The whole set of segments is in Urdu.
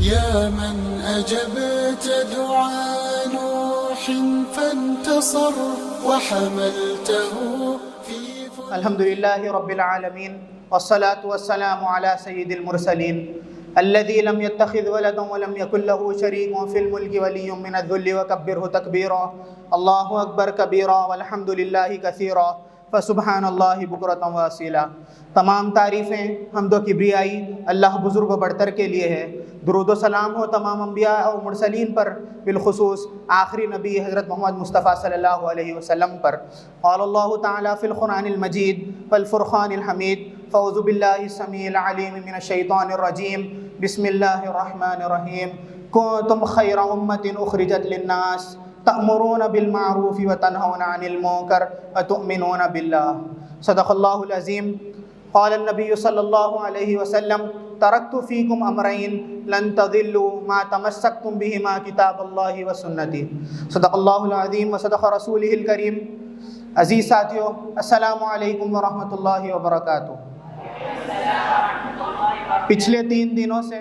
يا من أجبت دعاء نوح فانتصر وحملته في الحمد لله رب العالمين والصلاة والسلام على سيد المرسلين الذي لم يتخذ ولدا ولم يكن له شريك في الملك ولي من الذل وكبره تكبيرا الله أكبر كبيرا والحمد لله كثيرا فسبحان اللہ بکرۃ واصیلا۔ تمام تعریفیں حمد و کبریائی اللہ بزرگ و برتر کے لیے ہے۔ درود و سلام ہو تمام انبیاء اور مرسلین پر، بالخصوص آخری نبی حضرت محمد مصطفیٰ صلی اللہ علیہ وسلم پر۔ قال اللہ تعالیٰ فی القرآن المجید والفرقان الحمید، فاعوذ باللہ السمیع العلیم من الشیطان الرجیم، بسم اللہ الرحمن الرحیم۔ کنتم خیر امۃ اخرجت للناس تأمرون بالمعروف وتنهون عن المنکر وتؤمنون باللہ۔ صدق اللہ العظیم۔ قال النبی صلی اللہ علیہ وسلم ترکت فیکم امرین لن تضلوا ما تمسکتم بہما کتاب اللہ وسنتی۔ صدق اللہ العظیم وصدق رسولہ الکریم۔ عزیز ساتھیو، السلام علیکم ورحمۃ اللہ وبرکاتہ۔ پچھلے 3 دنوں سے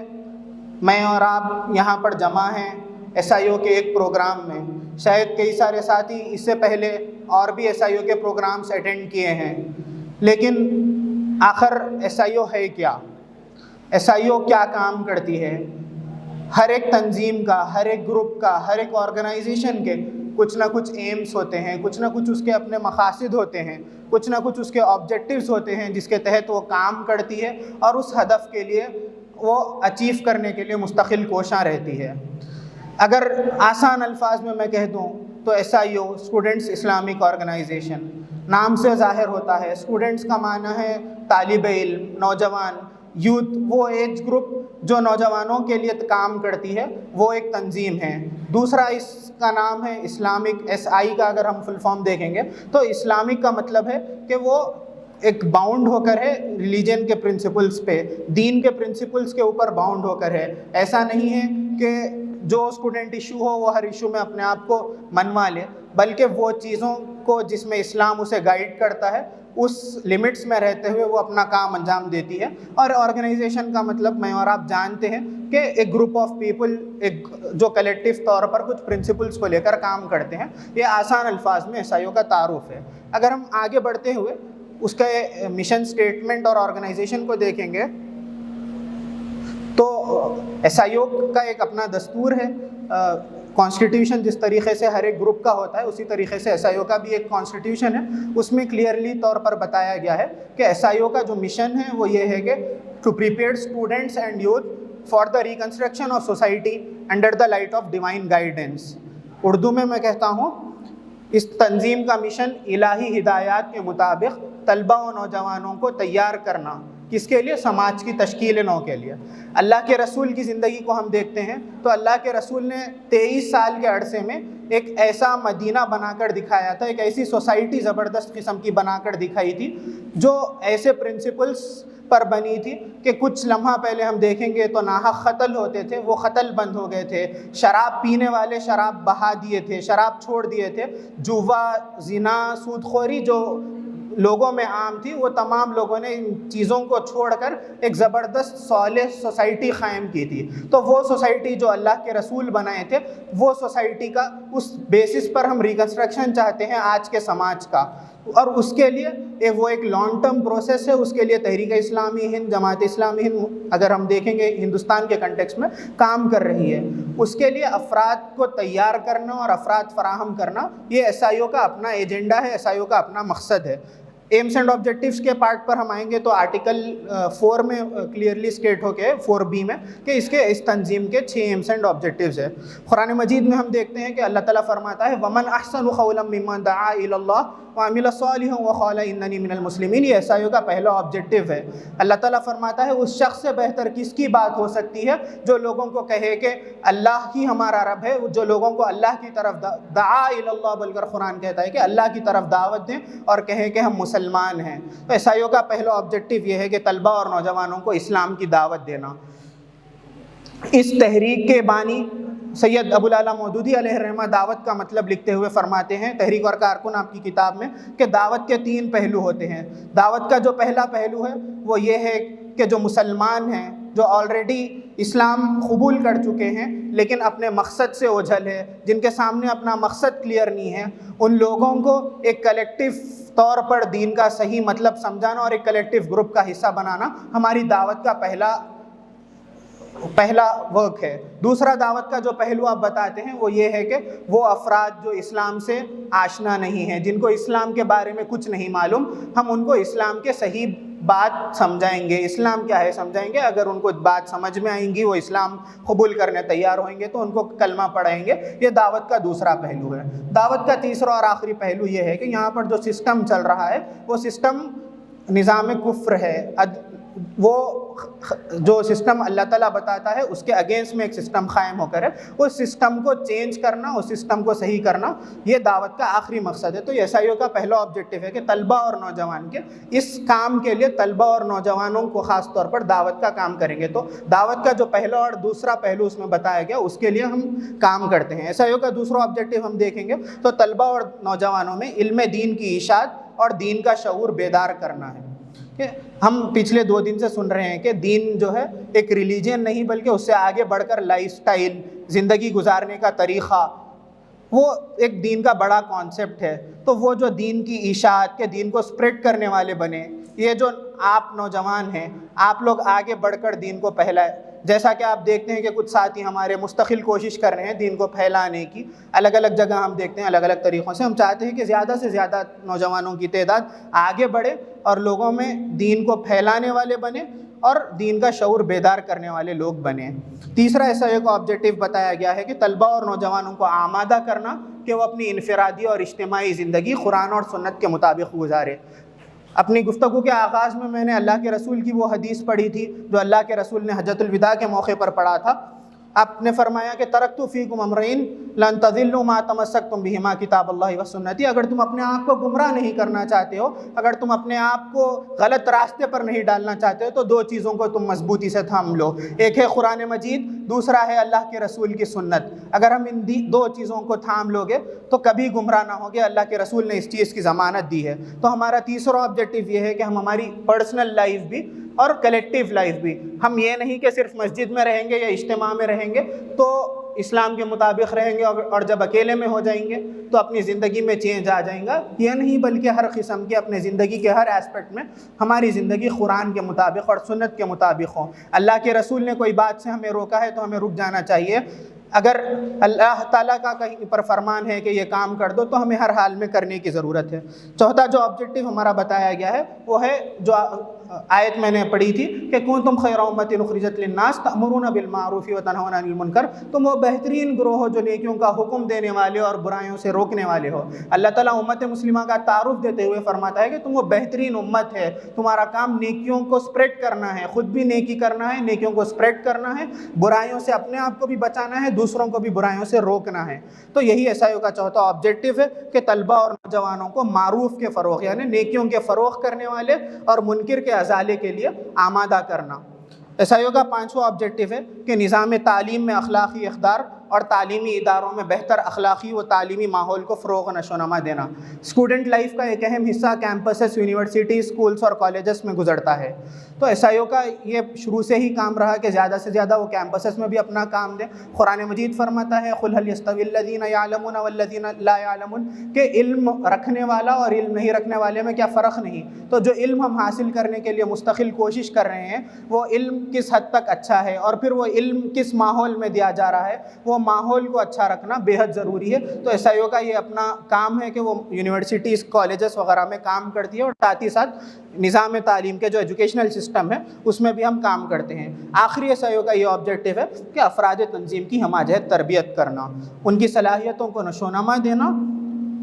میں اور آپ یہاں پر جمع ہیں ایس آئی او کے ایک پروگرام میں۔ شاید کئی سارے ساتھی اس سے پہلے اور بھی ایس آئی او کے پروگرامز اٹینڈ کیے ہیں، لیکن آخر ایس آئی او ہے کیا؟ ایس آئی او کیا کام کرتی ہے؟ ہر ایک تنظیم کا، ہر ایک گروپ کا، ہر ایک آرگنائزیشن کے کچھ نہ کچھ ایمز ہوتے ہیں، کچھ نہ کچھ اس کے اپنے مقاصد ہوتے ہیں، کچھ نہ کچھ اس کے آبجیکٹیوز ہوتے ہیں جس کے تحت وہ کام کرتی ہے اور اس ہدف کے لیے وہ اچیو کرنے کے لیے مستقل کوشاں رہتی ہے۔ اگر آسان الفاظ میں کہہ دوں تو S I O students Islamic organization, نام سے ظاہر ہوتا ہے۔ اسٹوڈنٹس کا معنی ہے طالب علم، نوجوان، یوتھ، وہ ایج گروپ جو نوجوانوں کے لیے کام کرتی ہے، وہ ایک تنظیم ہے۔ دوسرا اس کا نام ہے اسلامک، ایس آئی کا اگر ہم فل فارم دیکھیں گے تو اسلامک کا مطلب ہے کہ وہ ایک باؤنڈ ہو کر ہے ریلیجن کے پرنسپلز پہ، دین کے پرنسپلز کے اوپر باؤنڈ ہو کر ہے۔ ایسا نہیں ہے کہ جو اسٹوڈنٹ ایشو ہو وہ ہر ایشو میں اپنے آپ کو منوا لے، بلکہ وہ چیزوں کو جس میں اسلام اسے گائیڈ کرتا ہے اس لمٹس میں رہتے ہوئے وہ اپنا کام انجام دیتی ہے۔ اور آرگنائزیشن کا مطلب میں اور آپ جانتے ہیں کہ ایک گروپ آف پیپل، ایک جو کلیکٹیو طور پر کچھ پرنسپلز کو لے کر کام کرتے ہیں۔ یہ آسان الفاظ میں ایس آئی او کا تعارف ہے۔ اگر ہم آگے بڑھتے ہوئے اس کا مشن سٹیٹمنٹ اور آرگنائزیشن کو دیکھیں گے تو ایس آئی او کا ایک اپنا دستور ہے۔ کانسٹیٹیوشن جس طریقے سے ہر ایک گروپ کا ہوتا ہے اسی طریقے سے ایس آئی او کا بھی ایک کانسٹیٹیوشن ہے۔ اس میں کلیئرلی طور پر بتایا گیا ہے کہ ایس آئی او کا جو مشن ہے وہ یہ ہے کہ to prepare students and youth for the reconstruction of society under the light of divine guidance. Urdu میں کہتا ہوں اس تنظیم کا مشن الہی ہدایات کے مطابق طلبہ و نوجوانوں کو تیار کرنا، کس کے لیے؟ سماج کی تشکیل نو کے لیے۔ اللہ کے رسول کی زندگی کو ہم دیکھتے ہیں تو اللہ کے رسول نے 23 سال کے عرصے میں ایک ایسا مدینہ بنا کر دکھایا تھا، ایک ایسی سوسائٹی زبردست قسم کی بنا کر دکھائی تھی جو ایسے پرنسپلز پر بنی تھی کہ کچھ لمحہ پہلے ہم دیکھیں گے تو ناحق قتل ہوتے تھے، وہ قتل بند ہو گئے تھے، شراب پینے والے شراب بہا دیے تھے، شراب چھوڑ دیے تھے، جوا، زنا، سود خوری جو لوگوں میں عام تھی وہ تمام لوگوں نے ان چیزوں کو چھوڑ کر ایک زبردست صالح سوسائٹی قائم کی تھی۔ تو وہ سوسائٹی جو اللہ کے رسول بنائے تھے، وہ سوسائٹی کا اس بیسس پر ہم ریکنسٹرکشن چاہتے ہیں آج کے سماج کا، اور اس کے لیے وہ ایک لانگ ٹرم پروسیس ہے۔ اس کے لیے تحریک اسلامی ہند، جماعت اسلامی ہند اگر ہم دیکھیں گے ہندوستان کے کنٹیکسٹ میں کام کر رہی ہے۔ اس کے لیے افراد کو تیار کرنا اور افراد فراہم کرنا یہ ایس آئی او کا اپنا ایجنڈا ہے، ایس آئی او کا اپنا مقصد ہے۔ ایمس اینڈ آبجیکٹیوز کے پارٹ پر ہم آئیں گے تو آرٹیکل 4 میں کلیئرلی اسٹیٹ ہو کے 4B میں کہ اس تنظیم کے 6 ایمس اینڈ آبجیکٹیوز ہیں۔ قرآن مجید میں ہم دیکھتے ہیں کہ اللہ تعالیٰ فرماتا ہے وَمَنْ أَحْسَنُ قَوْلًا مِّمَّنْ دَعَا إِلَى اللَّهِ وَعَمِلَ صَالِحًا وَقَالَ إِنَّنِي مِنَ الْمُسْلِمِينَ۔ یہ ایس آئی او کا پہلا آبجیکٹیو ہے۔ اللہ تعالیٰ فرماتا ہے اس شخص سے بہتر کس کی بات ہو سکتی ہے جو لوگوں کو کہے کہ اللہ ہی ہمارا رب ہے، جو لوگوں کو اللہ کی طرف دعا الی اللہ بول کر قرآن کہتا ہے کہ اللہ کی طرف دعوت دیں اور کہیں کہ ہم مسلمان ہیں۔ تو ایس آئی او کا پہلا آبجیکٹیو یہ ہے کہ طلبہ اور نوجوانوں کو اسلام کی دعوت دینا۔ اس تحریک کے بانی سید ابو العلا مودودی علیہ الرحمہ دعوت کا مطلب لکھتے ہوئے فرماتے ہیں تحریک اور کارکن آپ کی کتاب میں کہ دعوت کے 3 پہلو ہوتے ہیں۔ دعوت کا جو پہلا پہلو ہے وہ یہ ہے کہ جو مسلمان ہیں جو آلریڈی اسلام قبول کر چکے ہیں لیکن اپنے مقصد سے اوجھل ہے، جن کے سامنے اپنا مقصد کلیئر نہیں ہے، ان لوگوں کو ایک کلیکٹیو طور پر دین کا صحیح مطلب سمجھانا اور ایک کلیکٹیو گروپ کا حصہ بنانا ہماری دعوت کا پہلا ورک ہے۔ دوسرا دعوت کا جو پہلو آپ بتاتے ہیں وہ یہ ہے کہ وہ افراد جو اسلام سے آشنا نہیں ہیں، جن کو اسلام کے بارے میں کچھ نہیں معلوم، ہم ان کو اسلام کے صحیح بات سمجھائیں گے، اسلام کیا ہے سمجھائیں گے۔ اگر ان کو بات سمجھ میں آئیں گی، وہ اسلام قبول کرنے تیار ہوئیں گے تو ان کو کلمہ پڑھائیں گے۔ یہ دعوت کا دوسرا پہلو ہے۔ دعوت کا تیسرا اور آخری پہلو یہ ہے کہ یہاں پر جو سسٹم چل رہا ہے وہ سسٹم نظام کفر ہے۔ وہ جو سسٹم اللہ تعالیٰ بتاتا ہے اس کے اگینسٹ میں ایک سسٹم قائم ہو کر ہے، اس سسٹم کو چینج کرنا، اس سسٹم کو صحیح کرنا، یہ دعوت کا آخری مقصد ہے۔ تو ایس آئی او کا پہلا آبجیکٹیو ہے کہ طلبہ اور نوجوان کے اس کام کے لیے طلبہ اور نوجوانوں کو خاص طور پر دعوت کا کام کریں گے۔ تو دعوت کا جو پہلا اور دوسرا پہلو اس میں بتایا گیا اس کے لیے ہم کام کرتے ہیں۔ ایس آئی او کا دوسرا آبجیکٹیو ہم دیکھیں گے تو طلبہ اور نوجوانوں میں علم دین کی اشاعت اور دین کا شعور بیدار کرنا ہے۔ کہ ہم پچھلے 2 دن سے سن رہے ہیں کہ دین جو ہے ایک ریلیجن نہیں بلکہ اس سے آگے بڑھ کر لائف سٹائل، زندگی گزارنے کا طریقہ، وہ ایک دین کا بڑا کانسیپٹ ہے۔ تو وہ جو دین کی اشاعت کے دین کو سپریڈ کرنے والے بنے، یہ جو آپ نوجوان ہیں، آپ لوگ آگے بڑھ کر دین کو پھیلائیں۔ جیسا کہ آپ دیکھتے ہیں کہ کچھ ساتھی ہمارے مستقل کوشش کر رہے ہیں دین کو پھیلانے کی، الگ الگ جگہ ہم دیکھتے ہیں الگ الگ طریقوں سے۔ ہم چاہتے ہیں کہ زیادہ سے زیادہ نوجوانوں کی تعداد آگے بڑھے اور لوگوں میں دین کو پھیلانے والے بنے اور دین کا شعور بیدار کرنے والے لوگ بنے۔ تیسرا ایسا ایک آبجیکٹیو بتایا گیا ہے کہ طلبہ اور نوجوانوں کو آمادہ کرنا کہ وہ اپنی انفرادی اور اجتماعی زندگی قرآن اور سنت کے مطابق گزارے۔ اپنی گفتگو کے آغاز میں نے اللہ کے رسول کی وہ حدیث پڑھی تھی جو اللہ کے رسول نے حجۃ الوداع کے موقع پر پڑھا تھا۔ آپ نے فرمایا کہ ترکت فیکم امرین لن تضلوا ما تمسکتم بہما کتاب اللہ و سنتی۔ اگر تم اپنے آپ کو گمراہ نہیں کرنا چاہتے ہو، اگر تم اپنے آپ کو غلط راستے پر نہیں ڈالنا چاہتے ہو تو 2 چیزوں کو تم مضبوطی سے تھام لو، ایک ہے قرآن مجید، دوسرا ہے اللہ کے رسول کی سنت۔ اگر ہم ان 2 چیزوں کو تھام لو گے تو کبھی گمراہ نہ ہوگے، اللہ کے رسول نے اس چیز کی ضمانت دی ہے۔ تو ہمارا تیسرا آبجیکٹیو یہ ہے کہ ہم ہماری پرسنل لائف بھی اور کلیکٹیو لائف بھی، ہم یہ نہیں کہ صرف مسجد میں رہیں گے یا اجتماع میں رہیں گے تو اسلام کے مطابق رہیں گے اور جب اکیلے میں ہو جائیں گے تو اپنی زندگی میں چینج آ جائیں گا، یہ نہیں، بلکہ ہر قسم کے اپنے زندگی کے ہر اسپیکٹ میں ہماری زندگی قرآن کے مطابق اور سنت کے مطابق ہو۔ اللہ کے رسول نے کوئی بات سے ہمیں روکا ہے تو ہمیں رک جانا چاہیے۔ اگر اللہ تعالیٰ کا کہیں پر فرمان ہے کہ یہ کام کر دو تو ہمیں ہر حال میں کرنے کی ضرورت ہے۔ چوتھا جو آبجیکٹیو ہمارا بتایا گیا ہے وہ ہے جو آیت میں نے پڑھی تھی کہ کنتم خیر امۃ اخرجت للناس تأمرون بالمعروف وتنہون عن المنکر، تم وہ بہترین گروہ ہو جو نیکیوں کا حکم دینے والے اور برائیوں سے روکنے والے ہو۔ اللہ تعالیٰ امت مسلمہ کا تعارف دیتے ہوئے فرماتا ہے کہ تم وہ بہترین امت ہے، تمہارا کام نیکیوں کو سپریڈ کرنا ہے، خود بھی نیکی کرنا ہے، نیکیوں کو سپریڈ کرنا ہے، برائیوں سے اپنے آپ کو بھی بچانا ہے، دوسروں کو بھی برائیوں سے روکنا ہے۔ تو یہی ایس آئی او کا چوتھا آبجیکٹیو ہے کہ طلبہ اور نوجوانوں کو معروف کے فروغ یعنی نیکیوں کے فروغ کرنے والے اور منکر کے ازالے کے لیے آمادہ کرنا۔ ایس آئی او کا 5واں آبجیکٹیو ہے کہ نظام تعلیم میں اخلاقی اقدار اور تعلیمی اداروں میں بہتر اخلاقی و تعلیمی ماحول کو فروغ و نشوونما دینا۔ اسٹوڈنٹ لائف کا ایک اہم حصہ کیمپسز، یونیورسٹی، اسکولس اور کالجز میں گزرتا ہے۔ تو ایس آئی او کا یہ شروع سے ہی کام رہا کہ زیادہ سے زیادہ وہ کیمپسز میں بھی اپنا کام دیں۔ قرآن مجید فرماتا ہے قل هل يستوي الذين يعلمون والذين لا يعلمون، کہ علم رکھنے والا اور علم نہیں رکھنے والے میں کیا فرق نہیں۔ تو جو علم ہم حاصل کرنے کے لیے مستقل کوشش کر رہے ہیں وہ علم کس حد تک اچھا ہے اور پھر وہ علم کس ماحول میں دیا جا رہا ہے، وہ ماحول کو اچھا رکھنا بے حد ضروری ہے۔ تو ایس آئی او کا یہ اپنا کام ہے کہ وہ یونیورسٹیز، کالجز وغیرہ میں کام کرتی ہے اور ساتھ ہی ساتھ نظام تعلیم کے جو ایجوکیشنل سسٹم ہے اس میں بھی ہم کام کرتے ہیں۔ آخری ایس آئی او کا یہ آبجیکٹیو ہے کہ افراد تنظیم کی ہمہ جہت تربیت کرنا، ان کی صلاحیتوں کو نشوونما دینا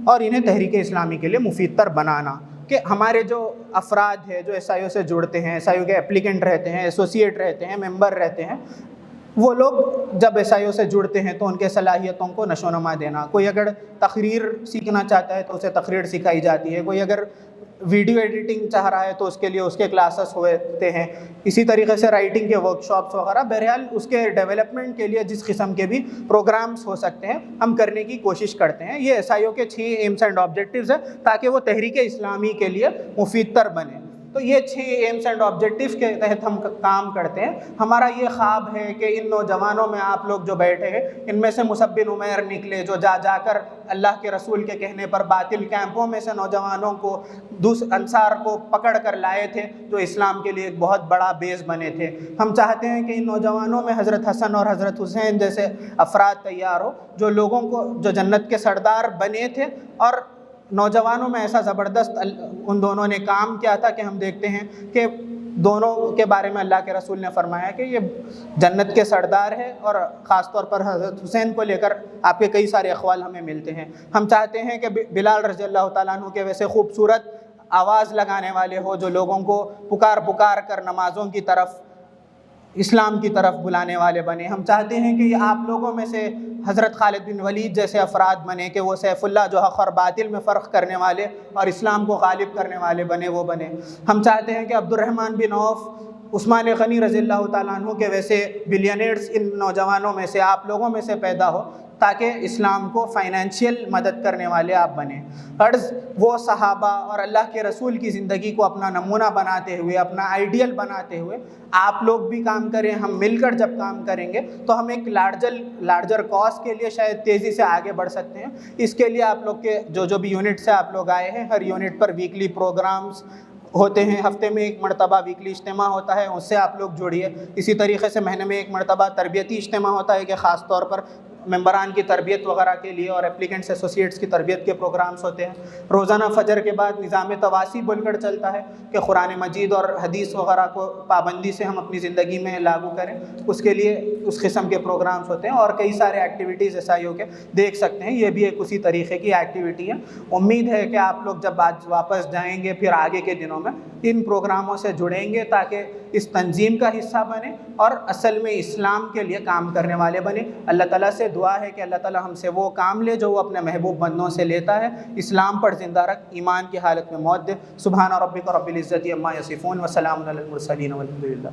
اور انہیں تحریک اسلامی کے لیے مفید تر بنانا۔ کہ ہمارے جو افراد ہیں جو ایس آئی او سے جڑتے ہیں، ایس آئی او کے اپلیکنٹ رہتے ہیں، ایسوسیٹ رہتے ہیں، ممبر رہتے ہیں، وہ لوگ جب ایس آئی او سے جڑتے ہیں تو ان کے صلاحیتوں کو نشوونما دینا۔ کوئی اگر تقریر سیکھنا چاہتا ہے تو اسے تقریر سکھائی جاتی ہے، کوئی اگر ویڈیو ایڈیٹنگ چاہ رہا ہے تو اس کے لیے اس کے کلاسز ہوتے ہیں، اسی طریقے سے رائٹنگ کے ورکشاپس وغیرہ، بہرحال اس کے ڈیولپمنٹ کے لیے جس قسم کے بھی پروگرامز ہو سکتے ہیں ہم کرنے کی کوشش کرتے ہیں۔ یہ ایس آئی او کے 6 ایمس اینڈ آبجیکٹیوز ہیں تاکہ وہ تحریک اسلامی کے لیے مفید تر بنے۔ تو یہ 6 ایمز اینڈ آبجیکٹیوز کے تحت ہم کام کرتے ہیں. ہمارا یہ خواب ہے کہ ان نوجوانوں میں آپ لوگ جو بیٹھے ہیں ان میں سے مصعب بن عمیر نکلے جو جا کر اللہ کے رسول کے کہنے پر باطل کیمپوں میں سے نوجوانوں کو انصار کو پکڑ کر لائے تھے جو اسلام کے لیے ایک بہت بڑا بیس بنے تھے. ہم چاہتے ہیں کہ ان نوجوانوں میں حضرت حسن اور حضرت حسین جیسے افراد تیار ہو جو لوگوں کو جو جنت کے سردار بنے تھے. اور نوجوانوں میں ایسا زبردست ان دونوں نے کام کیا تھا کہ ہم دیکھتے ہیں کہ دونوں کے بارے میں اللہ کے رسول نے فرمایا کہ یہ جنت کے سردار ہے. اور خاص طور پر حضرت حسین کو لے کر آپ کے کئی سارے اقوال ہمیں ملتے ہیں. ہم چاہتے ہیں کہ بلال رضی اللہ تعالیٰ عنہ کے ویسے خوبصورت آواز لگانے والے ہو جو لوگوں کو پکار کر نمازوں کی طرف اسلام کی طرف بلانے والے بنے. ہم چاہتے ہیں کہ یہ آپ لوگوں میں سے حضرت خالد بن ولید جیسے افراد بنے کہ وہ سیف اللہ جو حق اور باطل میں فرق کرنے والے اور اسلام کو غالب کرنے والے بنے وہ بنے. ہم چاہتے ہیں کہ عبد الرحمن بن عوف عثمان غنی رضی اللہ تعالیٰ عنہ کے ویسے بلینئرز ان نوجوانوں میں سے آپ لوگوں میں سے پیدا ہو تاکہ اسلام کو فائنینشیل مدد کرنے والے آپ بنیں. غرض وہ صحابہ اور اللہ کے رسول کی زندگی کو اپنا نمونہ بناتے ہوئے اپنا آئیڈیل بناتے ہوئے آپ لوگ بھی کام کریں. ہم مل کر جب کام کریں گے تو ہم ایک لارجر کاز کے لیے شاید تیزی سے آگے بڑھ سکتے ہیں. اس کے لیے آپ لوگ کے جو بھی یونٹ سے آپ لوگ آئے ہیں ہر یونٹ پر ویکلی پروگرامز ہوتے ہیں. ہفتے میں ایک مرتبہ ویکلی اجتماع ہوتا ہے اس سے آپ لوگ جڑیے. اسی طریقے سے مہینے میں ایک مرتبہ تربیتی اجتماع ہوتا ہے کہ خاص طور پر ممبران کی تربیت وغیرہ کے لیے اور اپلیکنٹس ایسوسیٹس کی تربیت کے پروگرامز ہوتے ہیں. روزانہ فجر کے بعد نظام تواسی بول کر چلتا ہے کہ قرآن مجید اور حدیث وغیرہ کو پابندی سے ہم اپنی زندگی میں لاگو کریں. اس کے لیے اس قسم کے پروگرامز ہوتے ہیں اور کئی سارے ایکٹیویٹیز SIO کے دیکھ سکتے ہیں. یہ بھی ایک اسی طریقے کی ایکٹیویٹی ہے. امید ہے کہ آپ لوگ جب آج واپس جائیں گے پھر آگے کے دنوں میں ان پروگراموں سے جڑیں گے تاکہ اس تنظیم کا حصہ بنیں اور اصل میں اسلام کے لیے کام کرنے والے بنیں. اللہ تعالیٰ سے دعا ہے کہ اللہ تعالیٰ ہم سے وہ کام لے جو وہ اپنے محبوب بندوں سے لیتا ہے. اسلام پر زندہ رکھ, ایمان کی حالت میں موت دے. سبحان ربک رب العزت عما یصفون وسلام علی المرسلین والحمد للہ.